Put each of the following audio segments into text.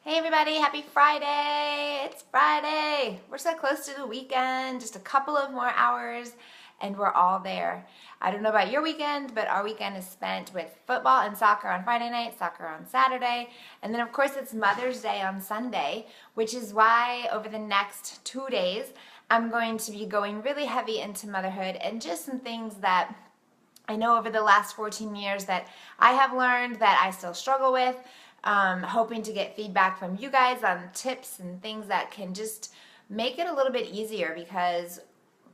Hey everybody, happy Friday! It's Friday! We're so close to the weekend, just a couple of more hours and we're all there. I don't know about your weekend, but our weekend is spent with football and soccer on Friday night, soccer on Saturday, and then of course it's Mother's Day on Sunday, which is why over the next 2 days I'm going to be going really heavy into motherhood and just some things that I know over the last 14 years that I have learned that I still struggle with. Hoping to get feedback from you guys on tips and things that can just make it a little bit easier, because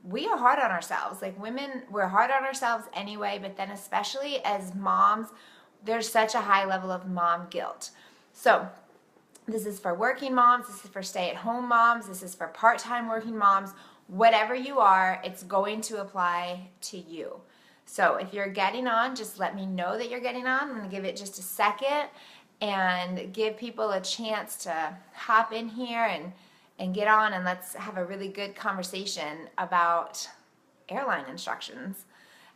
we are hard on ourselves. Like women, we're hard on ourselves anyway, but then especially as moms, there's such a high level of mom guilt. So this is for working moms, this is for stay-at-home moms, this is for part-time working moms. Whatever you are, it's going to apply to you. So if you're getting on, just let me know that you're getting on. I'm going to give it just a second and give people a chance to hop in here and get on, and let's have a really good conversation about airline instructions.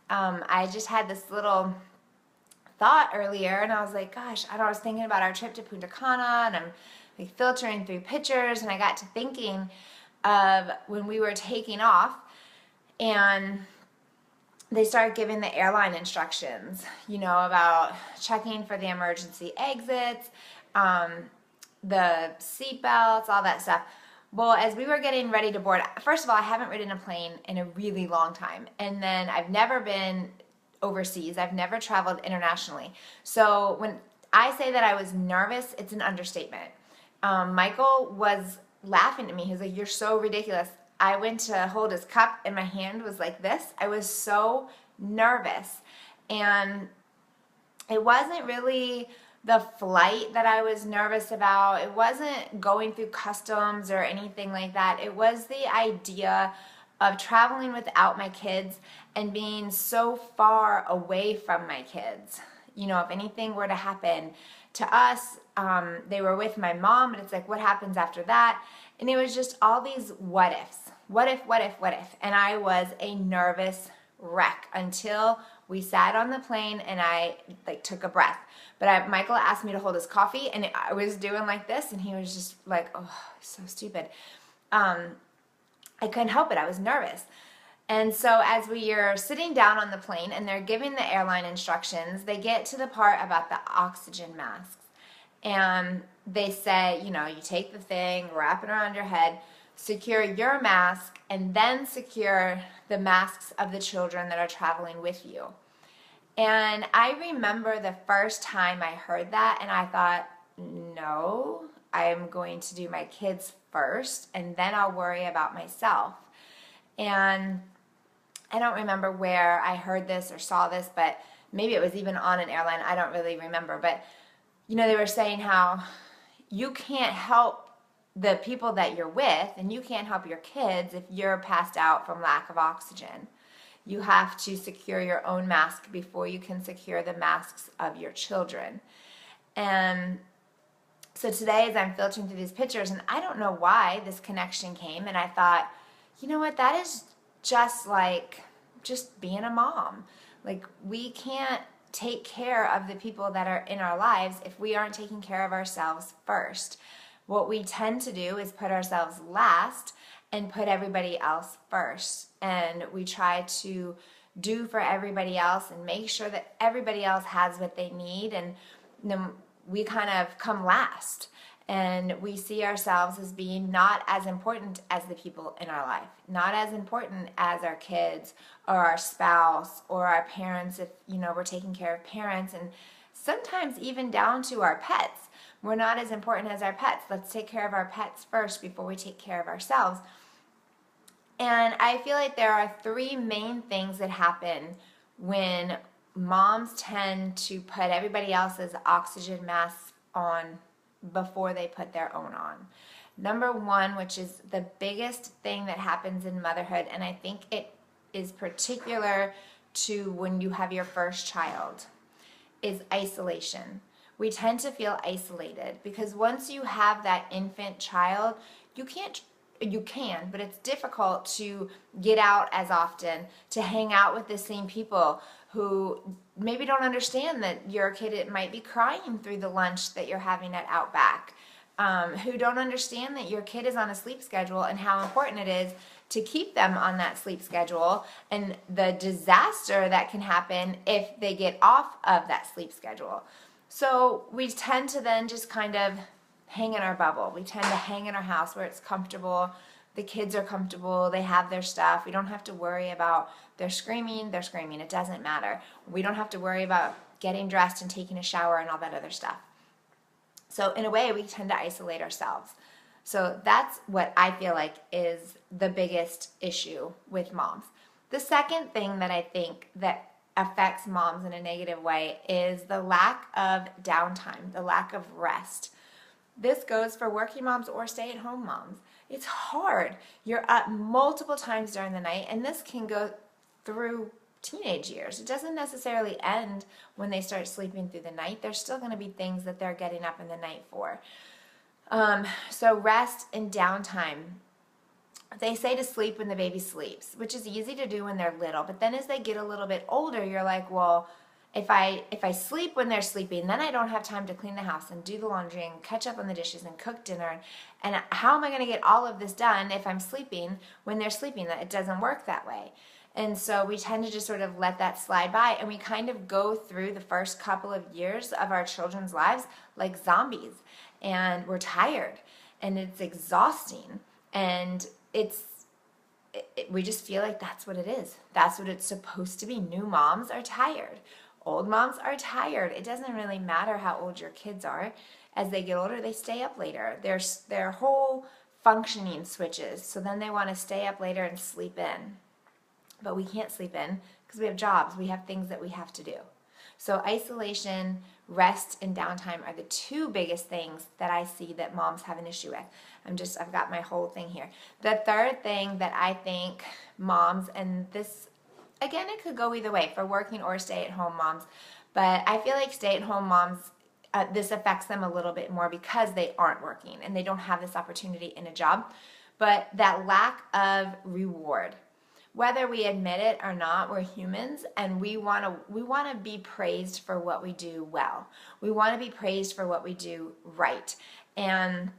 I just had this little thought earlier and I was like, gosh, I was thinking about our trip to Punta Cana, and I'm like filtering through pictures, and I got to thinking of when we were taking off and they started giving the airline instructions, about checking for the emergency exits, the seat belts, all that stuff. Well, as we were getting ready to board, first of all, I haven't ridden a plane in a really long time. And then I've never been overseas. I've never traveled internationally. So when I say that I was nervous, it's an understatement. Michael was laughing at me. He was like, "You're so ridiculous." I went to hold his cup and my hand was like this. I was so nervous. And it wasn't really the flight that I was nervous about. It wasn't going through customs or anything like that. It was the idea of traveling without my kids and being so far away from my kids. If anything were to happen to us, they were with my mom, but it's like, what happens after that? And it was just all these what ifs. What if, what if, what if? And I was a nervous wreck until we sat on the plane and I took a breath. But Michael asked me to hold his coffee and I was doing like this and he was just like, oh, so stupid. I couldn't help it. I was nervous. And so as we are sitting down on the plane and they're giving the airline instructions, they get to the part about the oxygen masks. And they say, you take the thing, wrap it around your head, secure your mask, and then secure the masks of the children that are traveling with you. And I remember the first time I heard that and I thought, no, I'm going to do my kids first and then I'll worry about myself. And I don't remember where I heard this or saw this, but maybe it was even on an airline. I don't really remember. But, they were saying how you can't help the people that you're with and you can't help your kids if you're passed out from lack of oxygen. You have to secure your own mask before you can secure the masks of your children. And so today, as I'm filtering through these pictures, and I don't know why this connection came, and I thought, you know what, that is just like just being a mom. Like, we can't take care of the people that are in our lives if we aren't taking care of ourselves first. What we tend to do is put ourselves last and put everybody else first. And we try to do for everybody else and make sure that everybody else has what they need. And then we kind of come last. And we see ourselves as being not as important as the people in our life, not as important as our kids or our spouse or our parents if, we're taking care of parents, and sometimes even down to our pets. We're not as important as our pets. Let's take care of our pets first before we take care of ourselves. And I feel like there are three main things that happen when moms tend to put everybody else's oxygen masks on before they put their own on. Number one, which is the biggest thing that happens in motherhood, and I think it is particular to when you have your first child, is isolation. We tend to feel isolated because once you have that infant child, you can, but it's difficult to get out as often, to hang out with the same people who maybe don't understand that your kid might be crying through the lunch that you're having at Outback. who don't understand that your kid is on a sleep schedule and how important it is to keep them on that sleep schedule and the disaster that can happen if they get off of that sleep schedule. So we tend to then just kind of hang in our bubble. We tend to hang in our house where it's comfortable. The kids are comfortable. They have their stuff. We don't have to worry about they're screaming. It doesn't matter. We don't have to worry about getting dressed and taking a shower and all that other stuff. So in a way, we tend to isolate ourselves. So that's what I feel like is the biggest issue with moms. The second thing that I think that affects moms in a negative way is the lack of downtime, the lack of rest. This goes for working moms or stay-at-home moms. It's hard. You're up multiple times during the night, and this can go through teenage years. It doesn't necessarily end when they start sleeping through the night. There's still going to be things that they're getting up in the night for. So rest and downtime. They say to sleep when the baby sleeps, which is easy to do when they're little. But then as they get a little bit older, you're like, well, if I sleep when they're sleeping, then I don't have time to clean the house and do the laundry and catch up on the dishes and cook dinner. And how am I going to get all of this done if I'm sleeping when they're sleeping? That it doesn't work that way. And so we tend to just sort of let that slide by, and we kind of go through the first couple of years of our children's lives like zombies. And we're tired, and it's exhausting, and we just feel like that's what it is. That's what it's supposed to be. New moms are tired. Old moms are tired. It doesn't really matter how old your kids are. As they get older, they stay up later. Their whole functioning switches. So then they want to stay up later and sleep in. But we can't sleep in because we have jobs. We have things that we have to do. So isolation, rest, and downtime are the two biggest things that I see that moms have an issue with. I've got my whole thing here. The third thing that I think moms, and this, again, it could go either way for working or stay-at-home moms, but I feel like stay-at-home moms, this affects them a little bit more because they aren't working and they don't have this opportunity in a job. But that lack of reward. Whether we admit it or not, we're humans, and we want to be praised for what we do well. We want to be praised for what we do right. And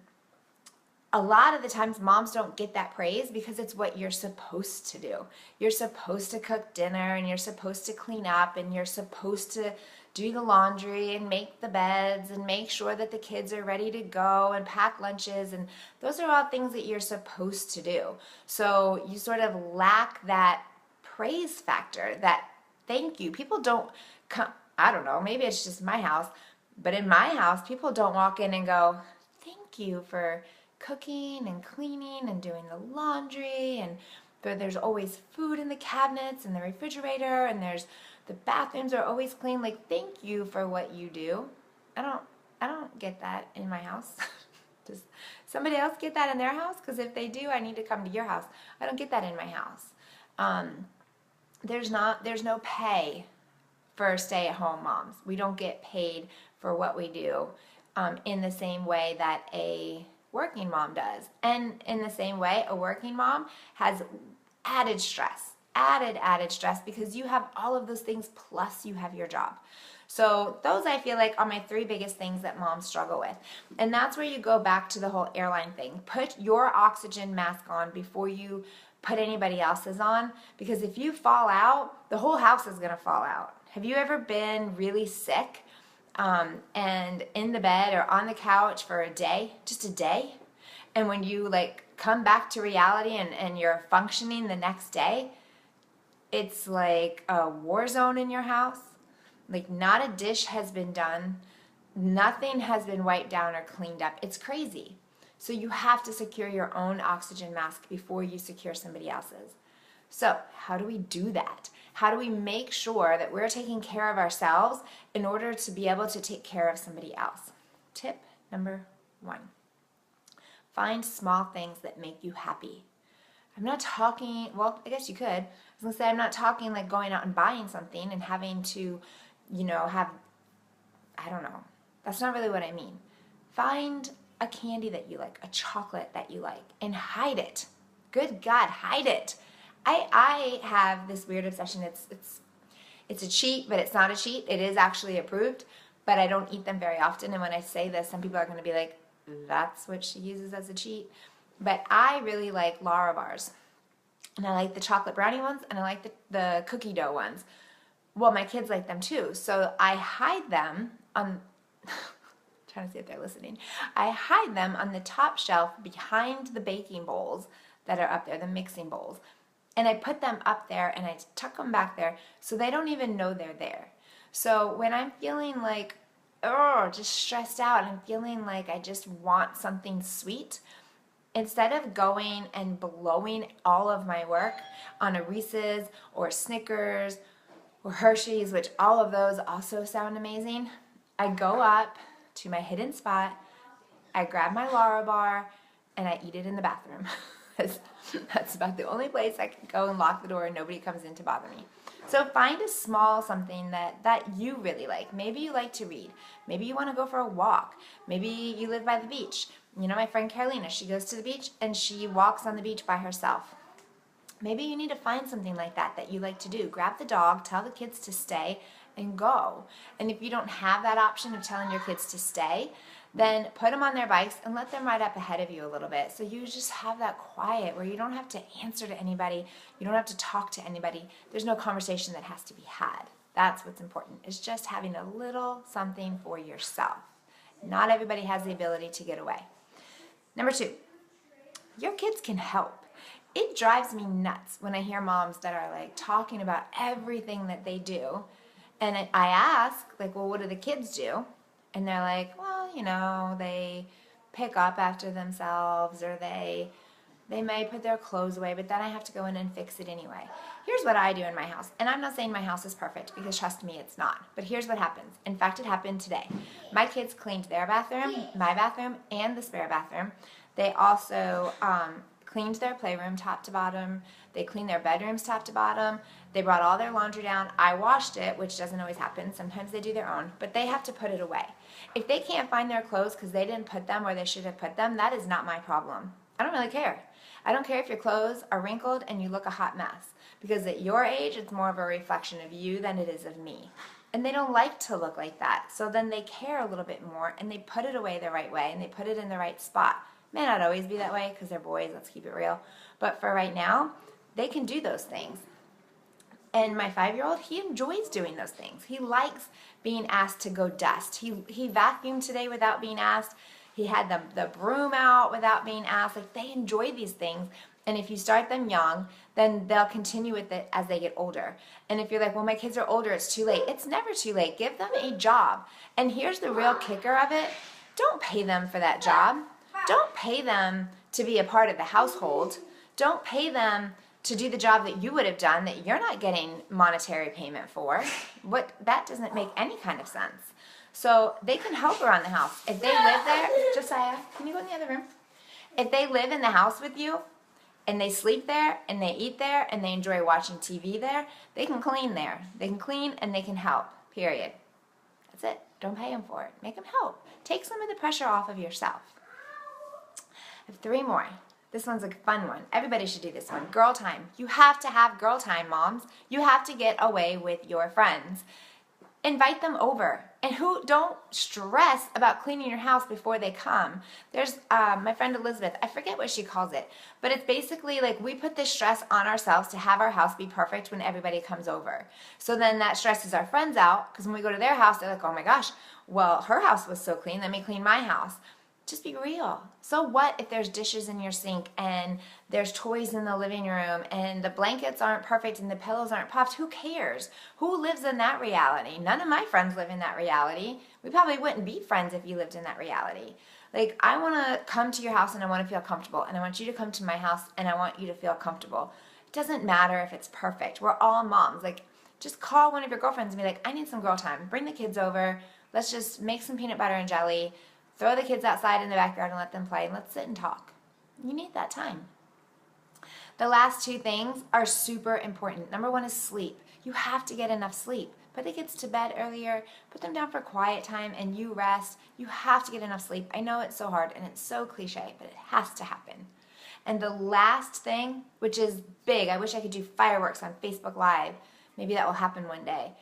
a lot of the times moms don't get that praise because it's what you're supposed to do. You're supposed to cook dinner, and you're supposed to clean up, and you're supposed to do the laundry and make the beds and make sure that the kids are ready to go and pack lunches, and those are all things that you're supposed to do. So you sort of lack that praise factor, that thank you. People don't come, I don't know, maybe it's just my house, but in my house, people don't walk in and go, thank you for cooking and cleaning and doing the laundry, and there's always food in the cabinets and the refrigerator, and the bathrooms are always clean. Like, thank you for what you do. I don't get that in my house. Does somebody else get that in their house? Because if they do, I need to come to your house. I don't get that in my house. There's no pay for stay-at-home moms. We don't get paid for what we do in the same way that a working mom does. And in the same way, a working mom has added stress because you have all of those things plus you have your job. So those, I feel like, are my three biggest things that moms struggle with. And that's where you go back to the whole airline thing. Put your oxygen mask on before you put anybody else's on, because if you fall out, the whole house is going to fall out. Have you ever been really sick and in the bed or on the couch for a day, just a day? And when you come back to reality and you're functioning the next day, it's like a war zone in your house. Like, not a dish has been done. Nothing has been wiped down or cleaned up. It's crazy. So you have to secure your own oxygen mask before you secure somebody else's. So how do we do that? How do we make sure that we're taking care of ourselves in order to be able to take care of somebody else? Tip number 1. Find small things that make you happy. I'm not talking, well, I guess you could. I was going to say, I'm not talking like going out and buying something and having to, have, I don't know. That's not really what I mean. Find a candy that you like, a chocolate that you like, and hide it. Good God, hide it. I have this weird obsession. It's a cheat, but it's not a cheat. It is actually approved, but I don't eat them very often. And when I say this, some people are going to be like, that's what she uses as a cheat. But I really like Larabars. And I like the chocolate brownie ones, and I like the cookie dough ones. Well, my kids like them too. So I hide them on, trying to see if they're listening. I hide them on the top shelf behind the baking bowls that are up there, the mixing bowls. And I put them up there and I tuck them back there so they don't even know they're there. So when I'm feeling like, oh, just stressed out, and I'm feeling like I just want something sweet, instead of going and blowing all of my work on a Reese's or Snickers or Hershey's, which all of those also sound amazing, I go up to my hidden spot, I grab my Larabar, and I eat it in the bathroom. That's about the only place I can go and lock the door and nobody comes in to bother me. So find a small something that you really like. Maybe you like to read. Maybe you want to go for a walk. Maybe you live by the beach. You know, my friend Carolina, she goes to the beach and she walks on the beach by herself. Maybe you need to find something like that you like to do. Grab the dog, tell the kids to stay, and go. And if you don't have that option of telling your kids to stay, then put them on their bikes and let them ride up ahead of you a little bit. So you just have that quiet where you don't have to answer to anybody. You don't have to talk to anybody. There's no conversation that has to be had. That's what's important, is just having a little something for yourself. Not everybody has the ability to get away. Number 2, your kids can help. It drives me nuts when I hear moms that are like talking about everything that they do. And I ask, like, well, what do the kids do? And they're like, well, you know, they pick up after themselves, or they may put their clothes away, but then I have to go in and fix it anyway. Here's what I do in my house. And I'm not saying my house is perfect, because trust me, it's not. But here's what happens. In fact, it happened today. My kids cleaned their bathroom, my bathroom, and the spare bathroom. They also cleaned their playroom top to bottom. They cleaned their bedrooms top to bottom. They brought all their laundry down. I washed it, which doesn't always happen. Sometimes they do their own, but they have to put it away. If they can't find their clothes because they didn't put them where they should have put them, that is not my problem. I don't really care. I don't care if your clothes are wrinkled and you look a hot mess, because at your age, it's more of a reflection of you than it is of me. And they don't like to look like that. So then they care a little bit more, and they put it away the right way, and they put it in the right spot. May not always be that way because they're boys, let's keep it real. But for right now, they can do those things. And my 5-year-old, he enjoys doing those things. He likes being asked to go dust. He vacuumed today without being asked. He had the broom out without being asked. Like, they enjoy these things. And if you start them young, then they'll continue with it as they get older. And if you're like, well, my kids are older, it's too late. It's never too late. Give them a job. And here's the real kicker of it. Don't pay them for that job. Don't pay them to be a part of the household. Don't pay them to do the job that you would have done that you're not getting monetary payment for. That doesn't make any kind of sense. So they can help around the house. If they live there, Josiah, can you go in the other room? If they live in the house with you and they sleep there and they eat there and they enjoy watching TV there, they can clean there. They can clean and they can help, period. That's it. Don't pay them for it. Make them help. Take some of the pressure off of yourself. I have 3 more. This one's a fun one. Everybody should do this one. Girl time. You have to have girl time, moms. You have to get away with your friends. Invite them over. And don't stress about cleaning your house before they come. There's my friend Elizabeth. I forget what she calls it. But it's basically like we put this stress on ourselves to have our house be perfect when everybody comes over. So then that stresses our friends out, because when we go to their house, they're like, oh my gosh, well, her house was so clean. Let me clean my house. Just be real. So what if there's dishes in your sink and there's toys in the living room and the blankets aren't perfect and the pillows aren't puffed? Who cares? Who lives in that reality? None of my friends live in that reality. We probably wouldn't be friends if you lived in that reality. Like, I want to come to your house and I want to feel comfortable, and I want you to come to my house and I want you to feel comfortable. It doesn't matter if it's perfect. We're all moms. Like, just call one of your girlfriends and be like, I need some girl time. Bring the kids over. Let's just make some peanut butter and jelly. Throw the kids outside in the backyard and let them play, and let's sit and talk. You need that time. The last 2 things are super important. Number 1 is sleep. You have to get enough sleep. Put the kids to bed earlier, put them down for quiet time, and you rest. You have to get enough sleep. I know it's so hard and it's so cliche, but it has to happen. And the last thing, which is big, I wish I could do fireworks on Facebook Live. Maybe that will happen one day.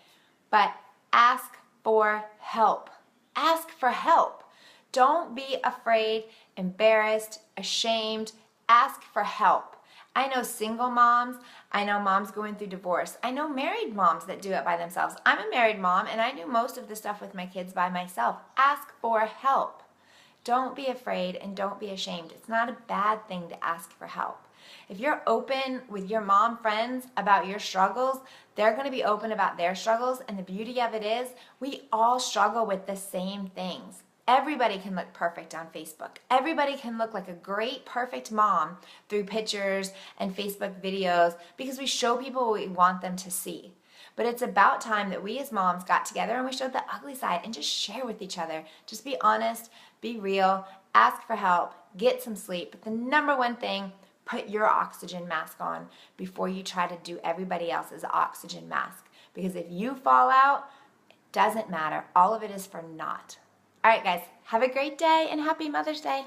But ask for help. Ask for help. Don't be afraid, embarrassed, ashamed. Ask for help. I know single moms. I know moms going through divorce. I know married moms that do it by themselves. I'm a married mom and I do most of the stuff with my kids by myself. Ask for help. Don't be afraid and don't be ashamed. It's not a bad thing to ask for help. If you're open with your mom friends about your struggles, they're going to be open about their struggles. And the beauty of it is we all struggle with the same things. Everybody can look perfect on Facebook. Everybody can look like a great, perfect mom through pictures and Facebook videos because we show people what we want them to see. But it's about time that we as moms got together and we showed the ugly side and just share with each other. Just be honest, be real, ask for help, get some sleep. But the number one thing, put your oxygen mask on before you try to do everybody else's oxygen mask. Because if you fall out, it doesn't matter. All of it is for naught. All right, guys, have a great day and happy Mother's Day.